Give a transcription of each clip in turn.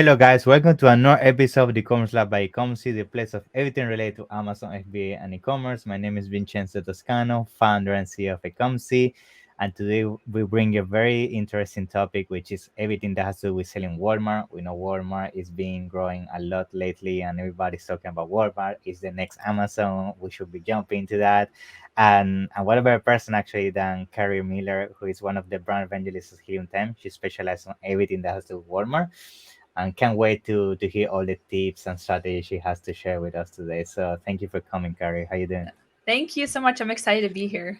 Hello, guys. Welcome to another episode of the Commerce Lab by Ecomcy, the place of everything related to Amazon FBA and e-commerce. My name is Vincenzo Toscano, founder and CEO of Ecomcy, and today we bring you a very interesting topic, which is everything that has to do with selling Walmart. We know Walmart is being growing a lot lately, and everybody's talking about Walmart. Is the next Amazon? We should be jumping into that. And what better person actually than Carrie Miller, who is one of the brand evangelists of Helium 10. She specializes on everything that has to do with Walmart and can't wait to hear all the tips and strategies she has to share with us today. So thank you for coming, Carrie. How you doing? Thank you so much. I'm excited to be here.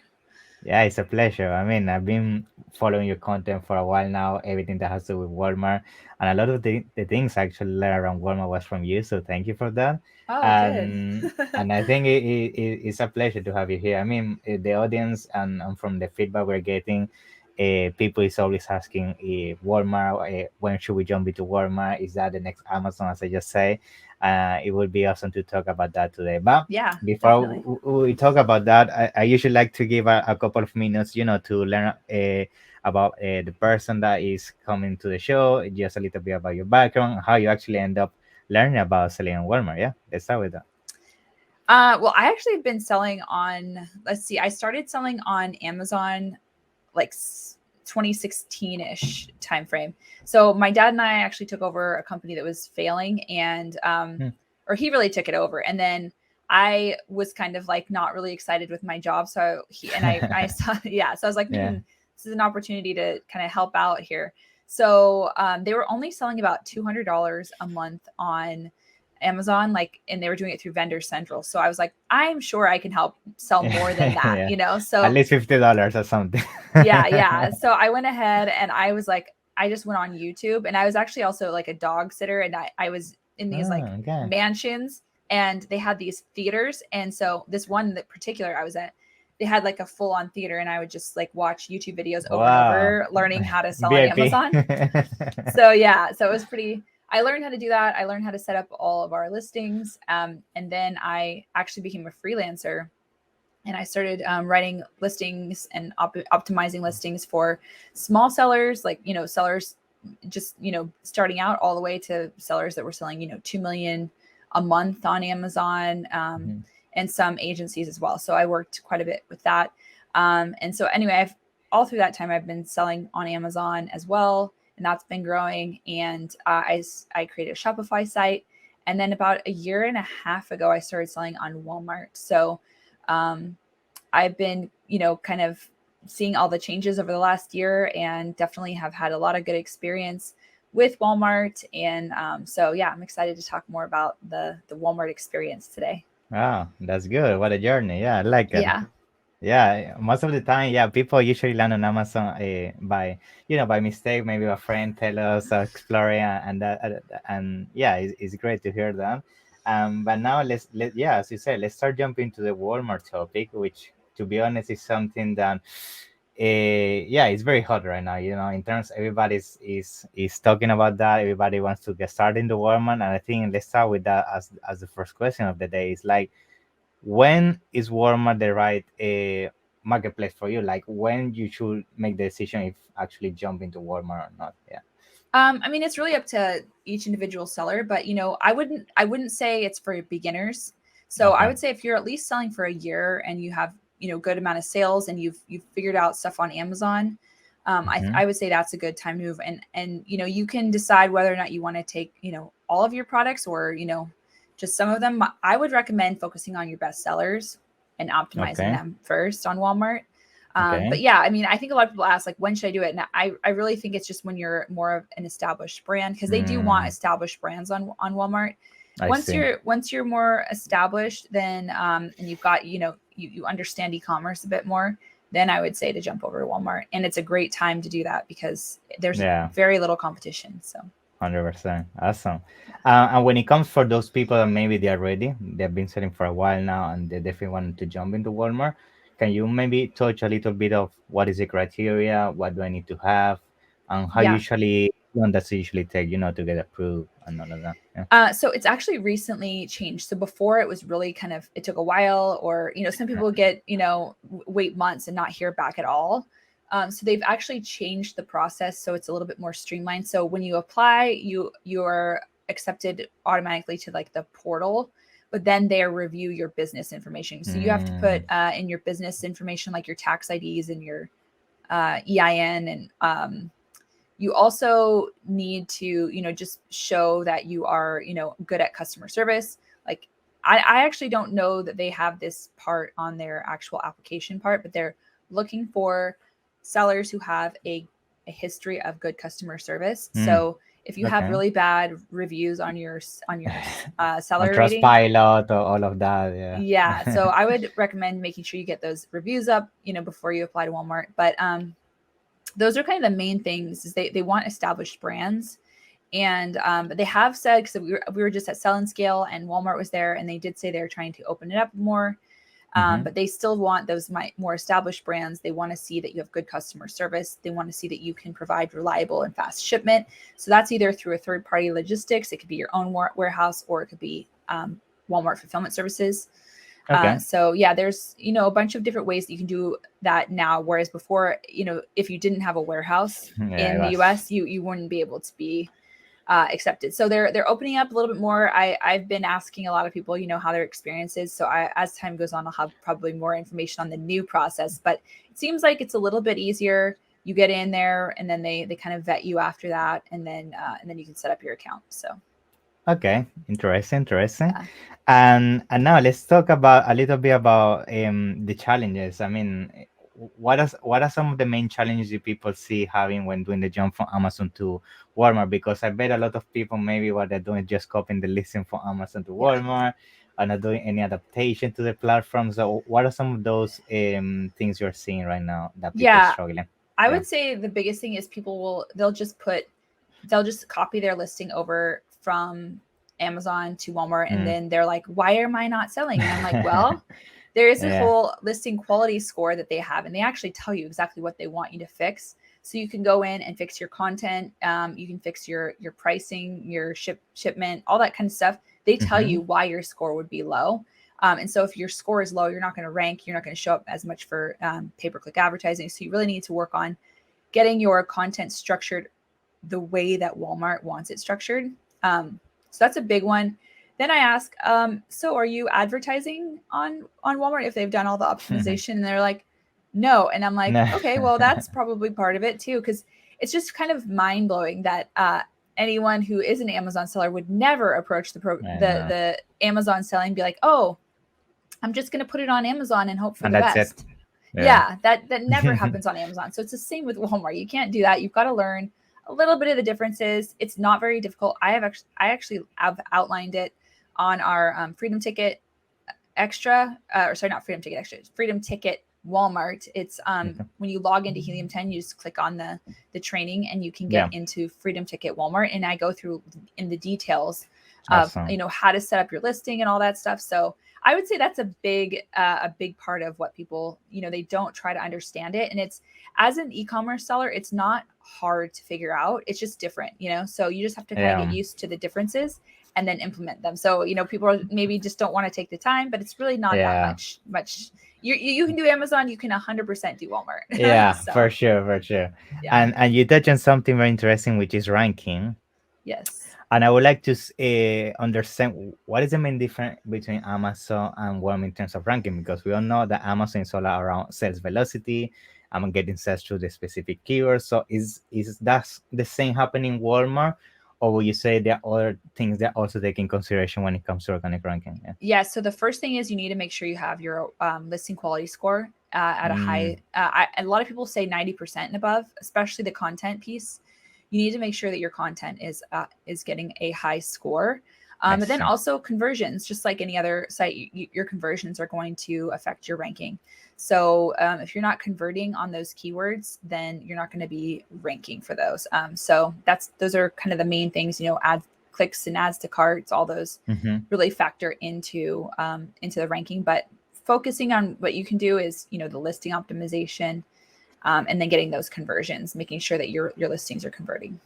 Yeah, it's a pleasure. I mean, I've been following your content for a while now, everything that has to do with Walmart. And a lot of the things I actually learned around Walmart was from you. So thank you for that. Oh, good. And I think it's a pleasure to have you here. I mean, the audience and from the feedback we're getting, people is always asking Walmart, when should we jump into Walmart? Is that the next Amazon, as I just say? It would be awesome to talk about that today. But Yeah, before definitely. we talk about that, I usually like to give a couple of minutes, to learn about the person that is coming to the show, just a little bit about your background, how you actually end up learning about selling on Walmart. Yeah, let's start with that. Well, I actually have been selling on, let's see, I started selling on Amazon like 2016-ish timeframe. So my dad and I actually took over a company that was failing and Hmm. or he really took it over. And then I was kind of like not really excited with my job. So I saw, yeah. So I was like, Yeah. this is an opportunity to kind of help out here. So they were only selling about $200 a month on Amazon, like, and they were doing it through Vendor Central. So I was like, I'm sure I can help sell more than that, Yeah, at So least $50 or something. yeah. So I went ahead and I was like, I just went on YouTube and I was actually also like a dog sitter and I was in these like Okay. mansions and they had these theaters. And so this one that particular I was at, they had like a full on theater and I would just like watch YouTube videos over and Wow. over, learning how to sell on VIP. Amazon. So yeah, so it was pretty. I learned how to do that. I learned how to set up all of our listings, and then I actually became a freelancer, and I started writing listings and optimizing listings for small sellers, like sellers just starting out, all the way to sellers that were selling 2 million a month on Amazon, Mhm. and some agencies as well. So I worked quite a bit with that, and so anyway, I've all through that time I've been selling on Amazon as well, and that's been growing. And I created a Shopify site, and then about a year and a half ago I started selling on Walmart. So um, I've been, kind of seeing all the changes over the last year and definitely have had a lot of good experience with Walmart. And so, yeah, I'm excited to talk more about the Walmart experience today. Wow, that's good. What a journey. Yeah, I like it. Yeah. Yeah, most of the time, yeah, people usually land on Amazon by mistake. Maybe a friend tell us exploring and that and yeah, it's great to hear that. But now yeah, as you said, let's start jumping to the Walmart topic, which to be honest is something that yeah, it's very hot right now. In terms everybody's talking about that. Everybody wants to get started in the Walmart, and I think let's start with that as the first question of the day. Is like, when is Walmart the right marketplace for you? Like, when you should make the decision if actually jump into Walmart or not? Yeah. I mean, it's really up to each individual seller, but I wouldn't say it's for beginners. So I Okay. would say if you're at least selling for a year and you have, good amount of sales and you've figured out stuff on Amazon, Hmm. I would say that's a good time to move. And you can decide whether or not you want to take, all of your products or, just some of them. I would recommend focusing on your best sellers and optimizing Okay. them first on Walmart. But Okay. yeah, I mean, I think a lot of people ask, like, when should I do it? And I really think it's just when you're more of an established brand, because they do want Mm, established brands on Walmart. I Once see. you're more established, then and you've got, you understand e-commerce a bit more, then I would say to jump over to Walmart. And it's a great time to do that because there's Yeah. very little competition. So 100%. Awesome. And when it comes for those people that maybe they're ready, they've been selling for a while now, and they definitely want to jump into Walmart. Can you maybe touch a little bit of what is the criteria? What do I need to have? And yeah. how long does it usually take, to get approved and all of that? Yeah. So it's actually recently changed. So before it was really kind of, it took a while, or, some people get, wait months and not hear back at all. So they've actually changed the process so it's a little bit more streamlined. So when you apply, you're accepted automatically to like the portal, but then they review your business information. So you have to put in your business information like your tax IDs and your EIN, and you also need to, just show that you are, good at customer service. Like I actually don't know that they have this part on their actual application part, but they're looking for sellers who have a history of good customer service. So if you have really bad reviews on your seller rating, Trustpilot or all of that, yeah. So I would recommend making sure you get those reviews up, before you apply to Walmart. But those are kind of the main things. Is they want established brands, and but they have said, because we were just at Sell and Scale and Walmart was there, and they did say they're trying to open it up more. But they still want those more established brands. They want to see that you have good customer service. They want to see that you can provide reliable and fast shipment. So that's either through a third-party logistics. It could be your own warehouse, or it could be Walmart fulfillment services. Okay. So yeah, there's, a bunch of different ways that you can do that now. Whereas before, if you didn't have a warehouse in the US, you wouldn't be able to be accepted. So they're opening up a little bit more. I've been asking a lot of people, how their experience is. So as time goes on, I'll have probably more information on the new process, but it seems like it's a little bit easier. You get in there and then they kind of vet you after that. And then you can set up your account. So. Okay, interesting. Yeah. And now let's talk about a little bit about the challenges. I mean, what are some of the main challenges you people see having when doing the jump from Amazon to Walmart? Because I bet a lot of people maybe what they're doing is just copying the listing from Amazon to Walmart and not doing any adaptation to the platform. So what are some of those things you're seeing right now that people are struggling? I would say the biggest thing is they'll just copy their listing over from Amazon to Walmart, and then they're like, why am I not selling? And I'm like, well, there is a whole listing quality score that they have, and they actually tell you exactly what they want you to fix. So you can go in and fix your content. You can fix your pricing, your shipment, all that kind of stuff. They tell you why your score would be low. And so if your score is low, you're not going to rank, you're not going to show up as much for pay-per-click advertising. So you really need to work on getting your content structured the way that Walmart wants it structured. So that's a big one. Then I ask, so are you advertising on Walmart if they've done all the optimization? And they're like, no. And I'm like, okay, well, that's probably part of it too, because it's just kind of mind blowing that anyone who is an Amazon seller would never approach the Amazon selling and be like, oh, I'm just going to put it on Amazon and hope for the best. Yeah, that never happens on Amazon. So it's the same with Walmart. You can't do that. You've got to learn a little bit of the differences. It's not very difficult. I actually have outlined it on our Freedom Ticket Extra, or sorry, not Freedom Ticket Extra, it's Freedom Ticket Walmart. It's when you log into Helium 10, you just click on the training and you can get into Freedom Ticket Walmart, and I go through in the details of how to set up your listing and all that stuff. So I would say that's a big part of what people, they don't try to understand it. And it's, as an e-commerce seller, it's not hard to figure out. It's just different, so you just have to kind of get used to the differences and then implement them. So, people maybe just don't want to take the time, but it's really not that much. You can do Amazon, you can 100% do Walmart. Yeah, so, for sure. Yeah. And you touched on something very interesting, which is ranking. Yes. And I would like to understand what is the main difference between Amazon and Walmart in terms of ranking, because we all know that Amazon is all around sales velocity. I'm getting sales through the specific keywords. So is that the same happening in Walmart, or will you say there are other things that also take in consideration when it comes to organic ranking? Yeah. So the first thing is you need to make sure you have your listing quality score at a high. A lot of people say 90% and above, especially the content piece. You need to make sure that your content is getting a high score. But then also conversions, just like any other site, your conversions are going to affect your ranking. So if you're not converting on those keywords, then you're not going to be ranking for those. So those are kind of the main things, ad clicks and adds to carts, all those really factor into the ranking. But focusing on what you can do is, the listing optimization, and then getting those conversions, making sure that your listings are converting.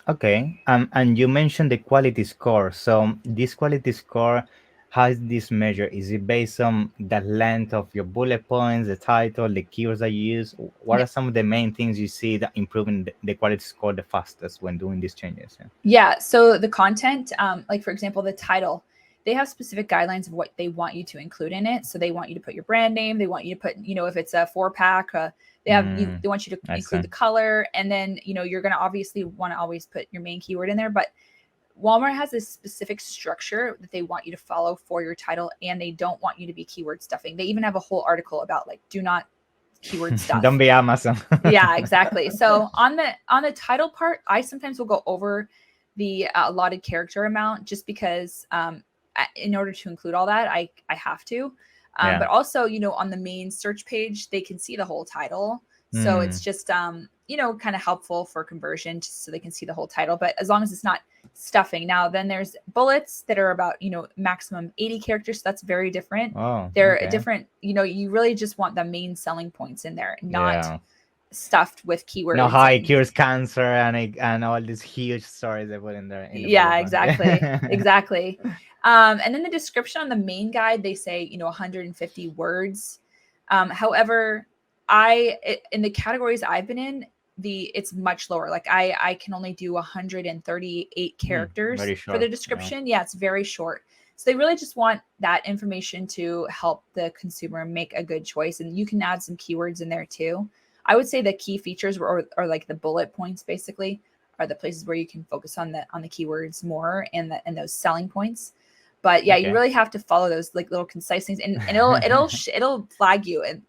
Okay. And you mentioned the quality score. So this quality score, how is this measured? Is it based on the length of your bullet points, the title, the keywords that you use? What Yeah. are some of the main things you see that improving the quality score the fastest when doing these changes? Yeah. Yeah. So the content, like for example, the title, they have specific guidelines of what they want you to include in it. So they want you to put your brand name. They want you to put, if it's a 4-pack, they want you to I include see. the color, and then you're going to obviously want to always put your main keyword in there. But Walmart has a specific structure that they want you to follow for your title, and they don't want you to be keyword stuffing. They even have a whole article about like do not keyword stuff. Don't be Amazon. Yeah, exactly. So on the title part, I sometimes will go over the allotted character amount just because in order to include all that, I have to. Yeah. But also, on the main search page, they can see the whole title. So it's just kind of helpful for conversion just so they can see the whole title. But as long as it's not stuffing. Now, then there's bullets that are about, maximum 80 characters. So that's very different. Oh, They're okay. different, you really just want the main selling points in there, not Yeah. stuffed with keywords. No, how it cures cancer and all these huge stories they put in there. In the Yeah, bullet exactly. points. Exactly. And then the description on the main guide, they say, 150 words. However, in the categories I've been in, it's much lower. Like I can only do 138 characters Very for the short, description. Yeah, it's very short. So they really just want that information to help the consumer make a good choice. And you can add some keywords in there too. I would say the key features are like the bullet points basically are the places where you can focus on the keywords more and those selling points. But yeah, Okay. you really have to follow those like little concise things, and it'll flag you. And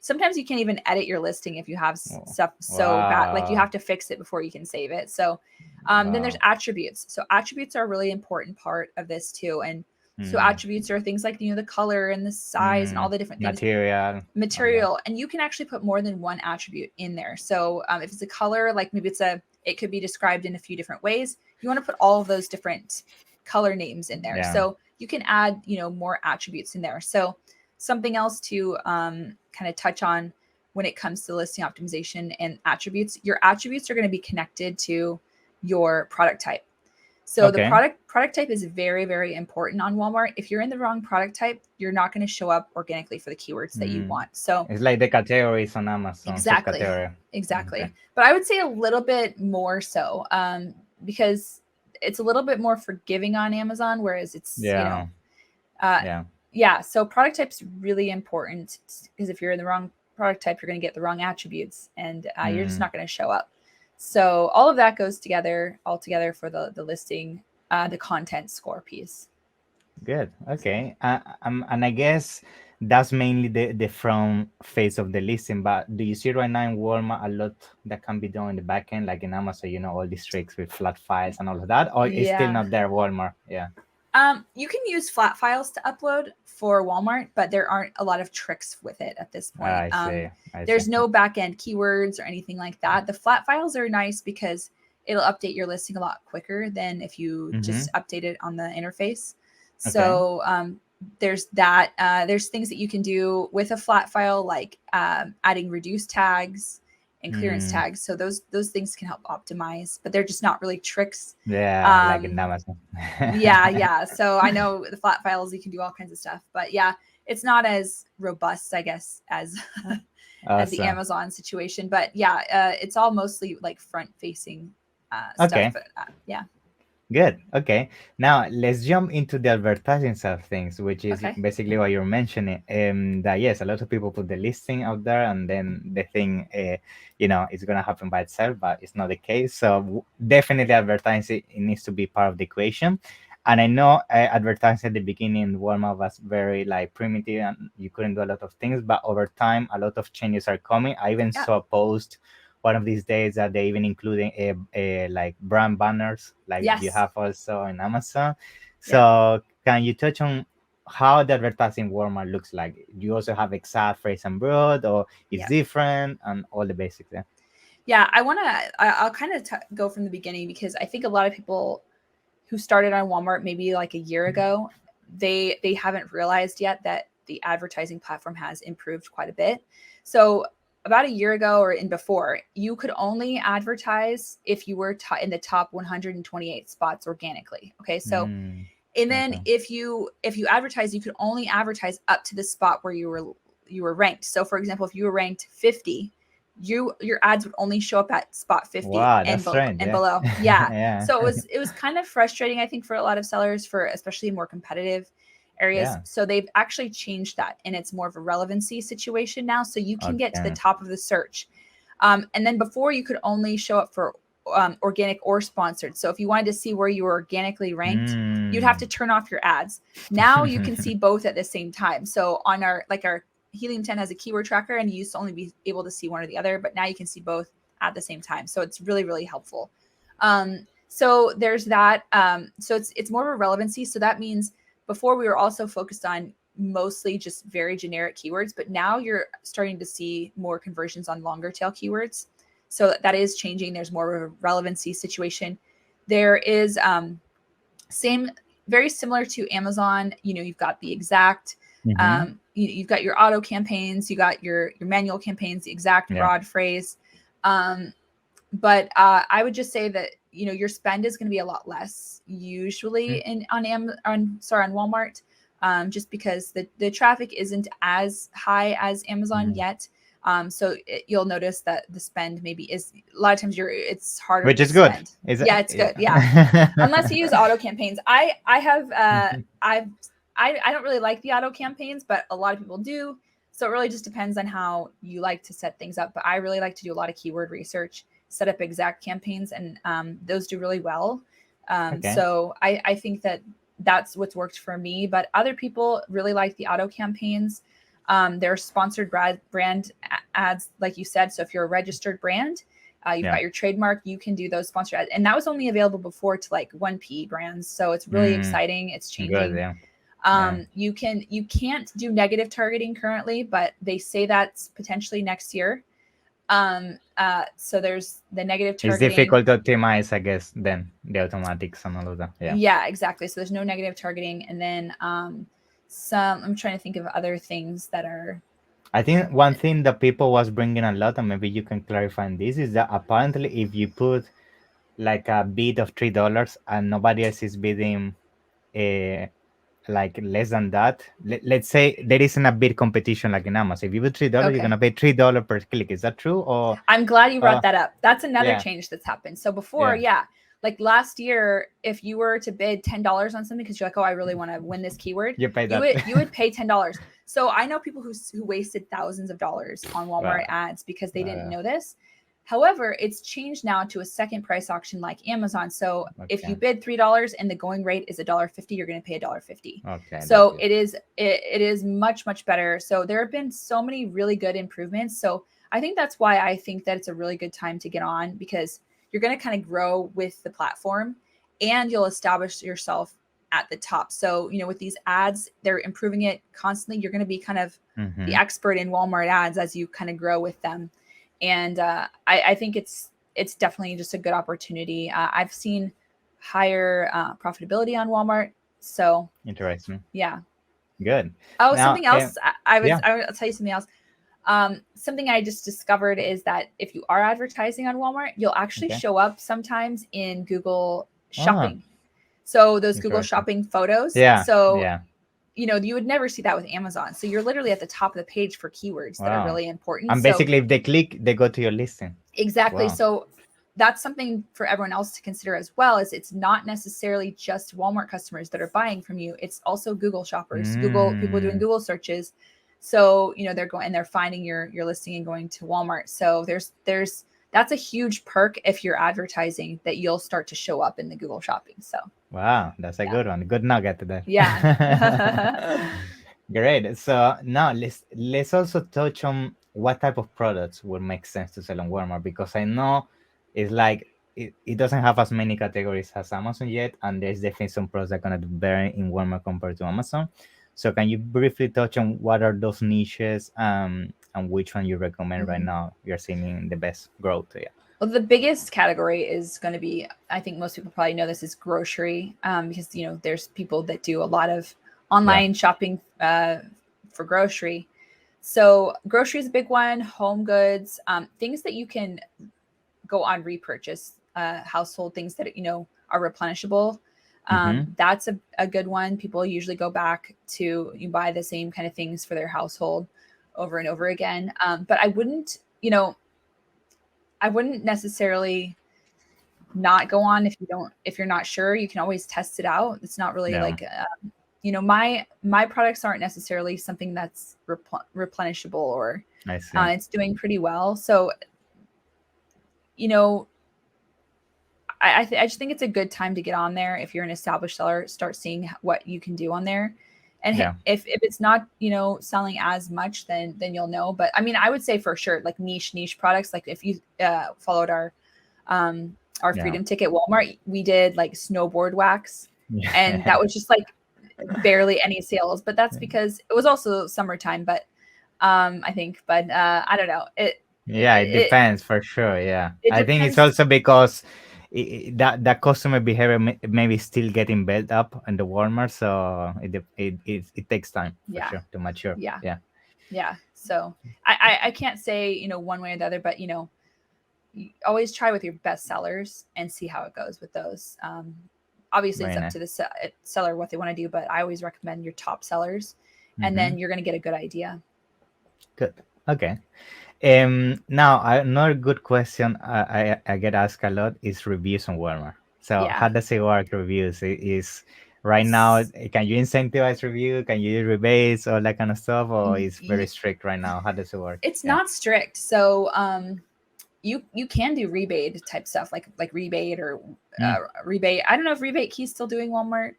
sometimes you can't even edit your listing if you have stuff so bad. Like you have to fix it before you can save it. So then there's attributes. So attributes are a really important part of this too. And so attributes are things like the color and the size and all the different things. Material, and you can actually put more than one attribute in there. So if it's a color, like maybe it could be described in a few different ways. You want to put all of those different color names in there. Yeah. So you can add more attributes in there. So something else to kind of touch on when it comes to listing optimization and attributes, your attributes are going to be connected to your product type. So the product type is very, very important on Walmart. If you're in the wrong product type, you're not going to show up organically for the keywords that you want. So it's like the categories on Amazon. Exactly. Okay. But I would say a little bit more so because it's a little bit more forgiving on Amazon, whereas it's, So product type's really important because if you're in the wrong product type, you're going to get the wrong attributes and you're just not going to show up. So all of that goes all together for the listing, the content score piece. Good. Okay. And I guess that's mainly the front face of the listing. But do you see right now in Walmart a lot that can be done in the back end, like in Amazon, all these tricks with flat files and all of that? Or it's still not there, Walmart? Yeah. You can use flat files to upload for Walmart, but there aren't a lot of tricks with it at this point. I There's no back end keywords or anything like that. The flat files are nice because it'll update your listing a lot quicker than if you just update it on the interface. So there's that. There's things that you can do with a flat file, like adding reduce tags and clearance tags. So those things can help optimize, but they're just not really tricks. Yeah, like in Amazon. Yeah. So I know the flat files, you can do all kinds of stuff, but yeah, it's not as robust, I guess, as as the Amazon situation. But yeah, it's all mostly like front facing stuff. But, yeah. Good. Okay. Now let's jump into the advertising side of things, which is basically what you're mentioning. That yes, a lot of people put the listing out there, and then they think, it's gonna happen by itself, but it's not the case. So definitely, advertising it needs to be part of the equation. And I know advertising at the beginning, Walmart was very like primitive, and you couldn't do a lot of things. But over time, a lot of changes are coming. I even saw a post one of these days that they even including a like brand banners like you have also in Amazon. So can you touch on how the advertising Walmart looks like? Do you also have exact phrase and broad, or it's different, and all the basics there? Yeah, I'll kind of go from the beginning because I think a lot of people who started on Walmart maybe like a year ago, they haven't realized yet that the advertising platform has improved quite a bit. So about a year ago or before, you could only advertise if you were in the top 128 spots organically. Okay, so And then Okay. if you advertise, you could only advertise up to the spot where you were ranked. So for example, if you were ranked 50, your ads would only show up at spot 50 Wow, and that's strange. Yeah. below. Yeah. Yeah. So it was kind of frustrating, I think, for a lot of sellers, for especially more competitive areas. Yeah. So they've actually changed that, and it's more of a relevancy situation now. So you can get to the Okay. top of the search. And then before, you could only show up for organic or sponsored. So if you wanted to see where you were organically ranked, you'd have to turn off your ads. Now you can see both at the same time. So on our Helium 10 has a keyword tracker, and you used to only be able to see one or the other, but now you can see both at the same time. So it's really, really helpful. So there's that. So it's more of a relevancy. So that means before we were also focused on mostly just very generic keywords, but now you're starting to see more conversions on longer tail keywords. So that is changing. There's more of a relevancy situation. There is very similar to Amazon. You've got the exact, you've got your auto campaigns, you got your manual campaigns, the exact broad phrase. But I would just say that, your spend is going to be a lot less usually on Walmart, just because the traffic isn't as high as Amazon yet. So you'll notice that the spend maybe is a lot of times it's harder, which to is good. spend. It's good. Yeah. Unless you use auto campaigns. I don't really like the auto campaigns, but a lot of people do. So it really just depends on how you like to set things up. But I really like to do a lot of keyword research, set up exact campaigns, and those do really well. So I think that's what's worked for me. But other people really like the auto campaigns. There are sponsored brand ads, like you said. So if you're a registered brand, you've got your trademark, you can do those sponsored ads. And that was only available before to like 1P brands. So it's really exciting. It's changing. Good, You can't do negative targeting currently, but they say that's potentially next year. So there's the negative targeting. It's difficult to optimize, I guess, then the automatics and all of that. Yeah, exactly. So there's no negative targeting. And then I'm trying to think of other things that are. I think one thing that people was bringing a lot, and maybe you can clarify this, is that apparently if you put like a bid of $3 and nobody else is bidding like less than that, let's say there isn't a bid competition like in Amazon. If you put $3, you're gonna pay $3 per click. Is that true? Or I'm glad you brought that up. That's another change that's happened. So before, like last year, if you were to bid $10 on something because you're like, oh, I really want to win this keyword, you would pay $10. So I know people who wasted thousands of dollars on Walmart ads because they didn't know this. However, it's changed now to a second price auction like Amazon. So if you bid $3 and the going rate is $1.50, you're going to pay $1.50. Okay. So it is much, much better. So there have been so many really good improvements. So I think that's why I think that it's a really good time to get on, because you're going to kind of grow with the platform and you'll establish yourself at the top. So, with these ads, they're improving it constantly. You're going to be kind of the expert in Walmart ads as you kind of grow with them. And I think it's definitely just a good opportunity. I've seen higher profitability on Walmart. So interesting. Yeah. Good. Oh, now, something else. I'll tell you something else. Something I just discovered is that if you are advertising on Walmart, you'll actually show up sometimes in Google Shopping. So those Google Shopping photos. You would never see that with Amazon. So you're literally at the top of the page for keywords that are really important. And basically, if they click, they go to your listing. Exactly. So that's something for everyone else to consider as well, is it's not necessarily just Walmart customers that are buying from you. It's also Google shoppers, Google people doing Google searches. So, they're finding your listing and going to Walmart. So that's a huge perk if you're advertising, that you'll start to show up in the Google shopping. So wow, that's a good one. Good nugget today. Yeah. Great. So now let's also touch on what type of products would make sense to sell on Walmart, because I know it's like it doesn't have as many categories as Amazon yet, and there's definitely some products that are gonna do better in Walmart compared to Amazon. So can you briefly touch on what are those niches and which one you recommend right now you're seeing the best growth? Well, the biggest category is going to be, I think most people probably know this, is grocery, because, there's people that do a lot of online shopping for grocery. So grocery is a big one, home goods, things that you can go on repurchase, household things that, are replenishable. That's a good one. People usually go back to, you buy the same kind of things for their household over and over again. But I wouldn't necessarily not go on if you're not sure. You can always test it out. It's not really like my products aren't necessarily something that's replenishable, or it's doing pretty well. So I just think it's a good time to get on there. If you're an established seller, start seeing what you can do on there. And if it's not, selling as much, then you'll know. But I mean, I would say for sure, like niche products, like if you followed our Freedom Ticket Walmart, we did like snowboard wax, and that was just like barely any sales. But that's because it was also summertime. But I think, I don't know. It depends for sure. Yeah, I think it's also because that customer behavior maybe still getting built up in the Walmart, so it takes time for sure to mature. Yeah. So I can't say one way or the other, but you always try with your best sellers and see how it goes with those. Obviously it's up to the seller what they want to do, but I always recommend your top sellers, and then you're going to get a good idea. Good. Okay. Now another good question I get asked a lot is reviews on Walmart. So how does it work? Reviews is right now. Can you incentivize review? Can you do rebates, all that kind of stuff, or is very strict right now? How does it work? It's not strict. So you can do rebate type stuff, like rebate or rebate. I don't know if Rebate Key's still doing Walmart.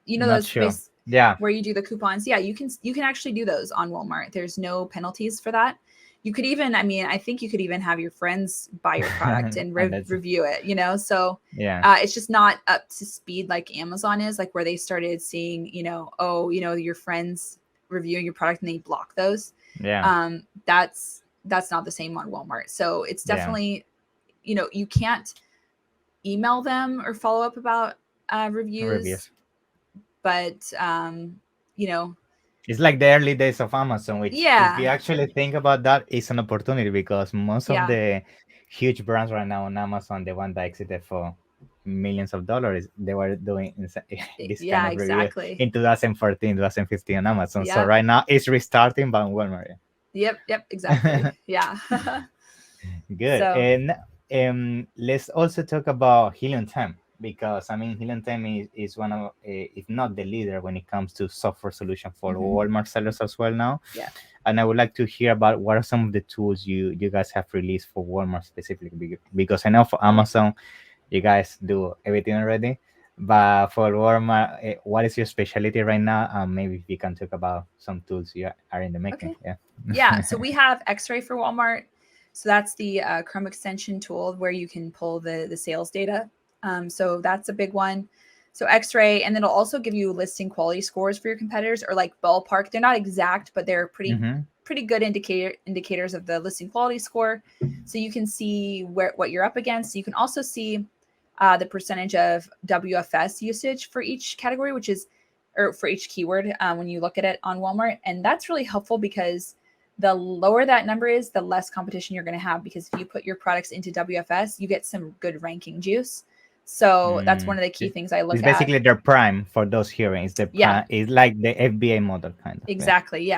Those space where you do the coupons. Yeah, you can actually do those on Walmart. There's no penalties for that. You could even, I think you could even have your friends buy your product and review it, so it's just not up to speed like Amazon is, like where they started seeing, your friends reviewing your product and they block those. That's not the same on Walmart. So it's definitely, you can't email them or follow up about reviews. But, it's like the early days of Amazon, which if you actually think about that, it's an opportunity, because most of the huge brands right now on Amazon, the one that exited for millions of dollars, they were doing this kind of review in 2014, 2015 on Amazon. So right now it's restarting, but on Walmart. Yep, exactly. Yeah. Good. So, and let's also talk about Helium-10, because Helium-10 is one of, if not the leader, when it comes to software solution for Walmart sellers as well now. And I would like to hear about what are some of the tools you guys have released for Walmart specifically, because I know for Amazon you guys do everything already, but for Walmart, what is your specialty right now? Maybe if you can talk about some tools you are in the making. So we have X-Ray for Walmart. So that's the Chrome extension tool where you can pull the sales data. So that's a big one. So X-Ray, and then it'll also give you listing quality scores for your competitors, or like ballpark. They're not exact, but they're pretty good indicators of the listing quality score. So you can see what you're up against. You can also see the percentage of WFS usage for each category, or for each keyword when you look at it on Walmart. And that's really helpful, because the lower that number is, the less competition you're going to have, because if you put your products into WFS, you get some good ranking juice. So that's one of the key things I look at. It's basically their prime for those hearings. It's like the FBA model kind of. Exactly,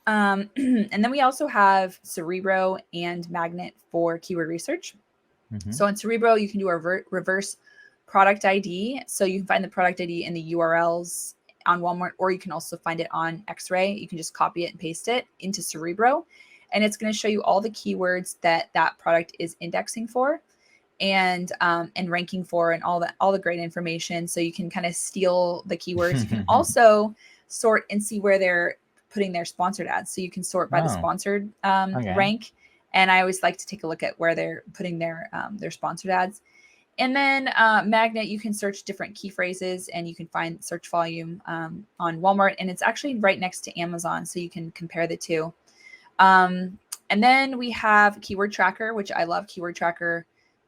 and then we also have Cerebro and Magnet for keyword research. So in Cerebro, you can do a reverse product ID. So you can find the product ID in the URLs on Walmart, or you can also find it on X-Ray. You can just copy it and paste it into Cerebro, and it's going to show you all the keywords that product is indexing for, and ranking for, and all the great information. So you can kind of steal the keywords. You can also sort and see where they're putting their sponsored ads. So you can sort by the sponsored rank. And I always like to take a look at where they're putting their sponsored ads. And then Magnet, you can search different key phrases, and you can find search volume on Walmart, and it's actually right next to Amazon, so you can compare the two. And then we have Keyword Tracker, which I love Keyword Tracker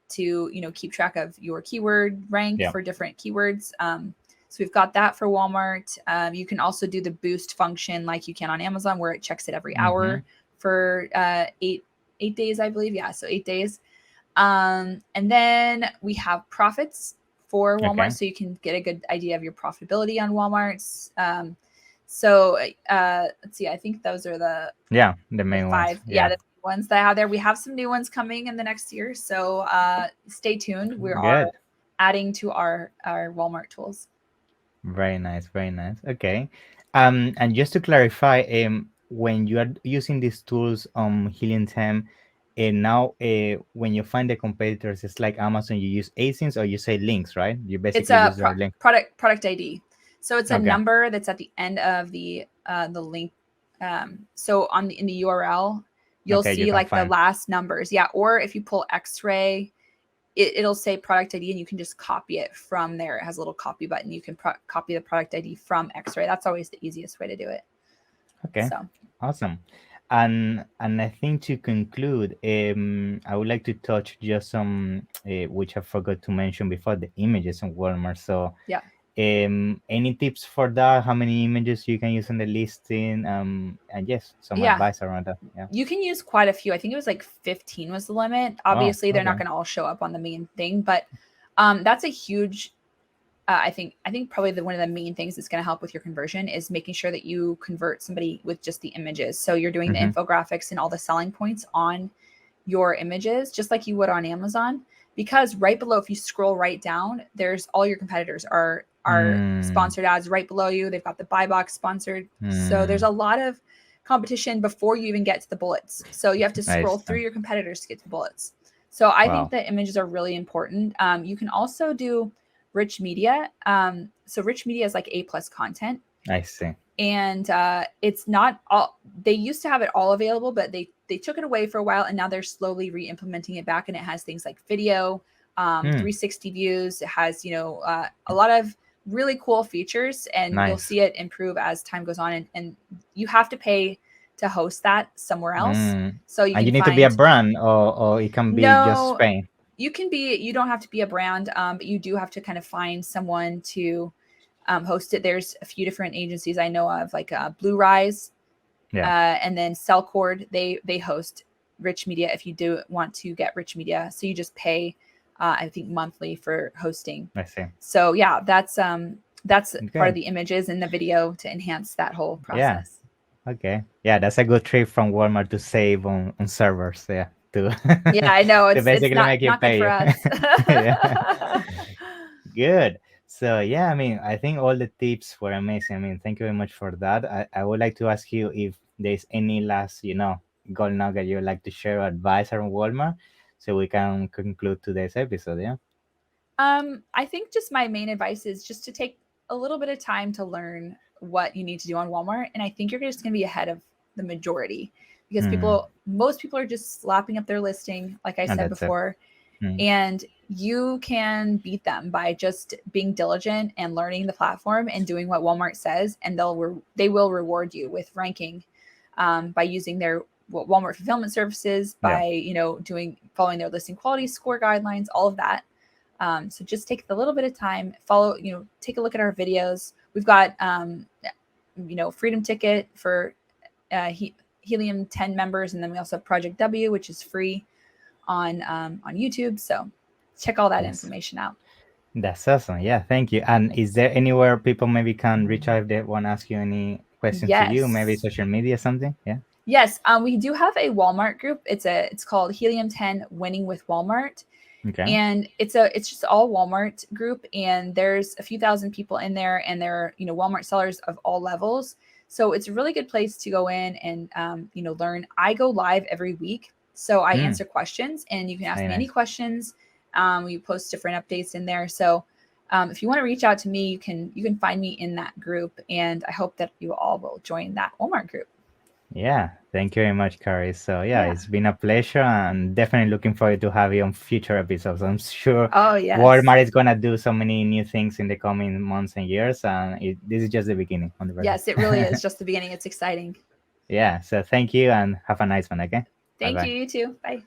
to keep track of your keyword rank for different keywords. So we've got that for Walmart. You can also do the boost function like you can on Amazon, where it checks it every hour for 8 days, I believe. So 8 days. And then we have profits for Walmart, Okay. so you can get a good idea of your profitability on Walmart's. So let's see. I think those are the main ones. five. Yeah, the ones that I have there. We have some new ones coming in the next year, so stay tuned. We are Good. adding to our Walmart tools. Very nice, very nice. Okay. And just to clarify, when you are using these tools on Helium 10, and now when you find the competitors, it's like Amazon, you use ASINs or you say links, right? You It's basically a use their link. product ID. So it's a Okay. number that's at the end of the link. So in the URL, you'll Okay, you see can like the find. last numbers. Yeah. Or if you pull X-ray, it'll say product ID and you can just copy it from there. It has a little copy button. You can copy the product ID from X-ray. That's always the easiest way to do it. Okay. So Awesome. And I think to conclude, I would like to touch just some which I forgot to mention before, the images on Walmart. So yeah. Any tips for that? How many images you can use in the listing? And yes, some advice around that. Yeah. You can use quite a few. I think it was like 15 was the limit. Obviously, they're not going to all show up on the main thing, but that's a huge. I think probably one of the main things that's going to help with your conversion is making sure that you convert somebody with just the images. So you're doing the infographics and all the selling points on your images, just like you would on Amazon. Because right below, if you scroll right down, there's all your competitors are sponsored ads right below you. They've got the buy box sponsored. So there's a lot of competition before you even get to the bullets. So you have to scroll through your competitors to get to the bullets. So I think the images are really important. You can also do rich media. So rich media is like A+ content. I see. And it's not all, they used to have it all available, but they took it away for a while and now they're slowly re-implementing it back. And it has things like video, 360 views. It has, a lot of really cool features, and you'll see it improve as time goes on. And you have to pay to host that somewhere else. So you need to be a brand, or it can be just Spain. You don't have to be a brand, but you do have to kind of find someone to host it. There's a few different agencies I know of, like Blue Rise, and then Cellcord. They host rich media if you do want to get rich media. So you just pay, I think, monthly for hosting. I see. So yeah, that's part of the images and the video to enhance that whole process. Yeah. Okay. Yeah, that's a good trick from Walmart to save on servers. Yeah. Yeah, I know. It's basically not, make you not pay. Good for us. Good. So yeah, I mean, I think all the tips were amazing. I mean, thank you very much for that. I would like to ask you if there's any last, gold nugget you would like to share or advice on Walmart, so we can conclude today's episode. Yeah. I think just my main advice is just to take a little bit of time to learn what you need to do on Walmart, and I think you're just going to be ahead of the majority, because most people are just slapping up their listing, like I said before. And you can beat them by just being diligent and learning the platform and doing what Walmart says, and they will reward you with ranking by using their Walmart fulfillment services, by following their listing quality score guidelines, all of that. So just take a little bit of time, take a look at our videos. We've got Freedom Ticket for Helium 10 members, and then we also have Project W, which is free on YouTube. So check all that information out. That's awesome. Yeah, thank you. And is there anywhere people maybe can reach out if they want to ask you any questions to you? Maybe social media, something? Yeah. Yes, we do have a Walmart group. It's called Helium 10 Winning with Walmart. Okay. And it's just all Walmart group, and there's a few thousand people in there, and they're Walmart sellers of all levels. So it's a really good place to go in and learn. I go live every week, so I answer questions, and you can ask me any questions. We post different updates in there. So if you want to reach out to me, you can find me in that group, and I hope that you all will join that Walmart group. Yeah, thank you very much, Carrie. So yeah, it's been a pleasure, and definitely looking forward to have you on future episodes. I'm sure Walmart is gonna do so many new things in the coming months and years, and this is just the beginning. Yes, it really is just the beginning. It's exciting. Yeah, so thank you, and have a nice one. Okay. Thank you. You too. Bye.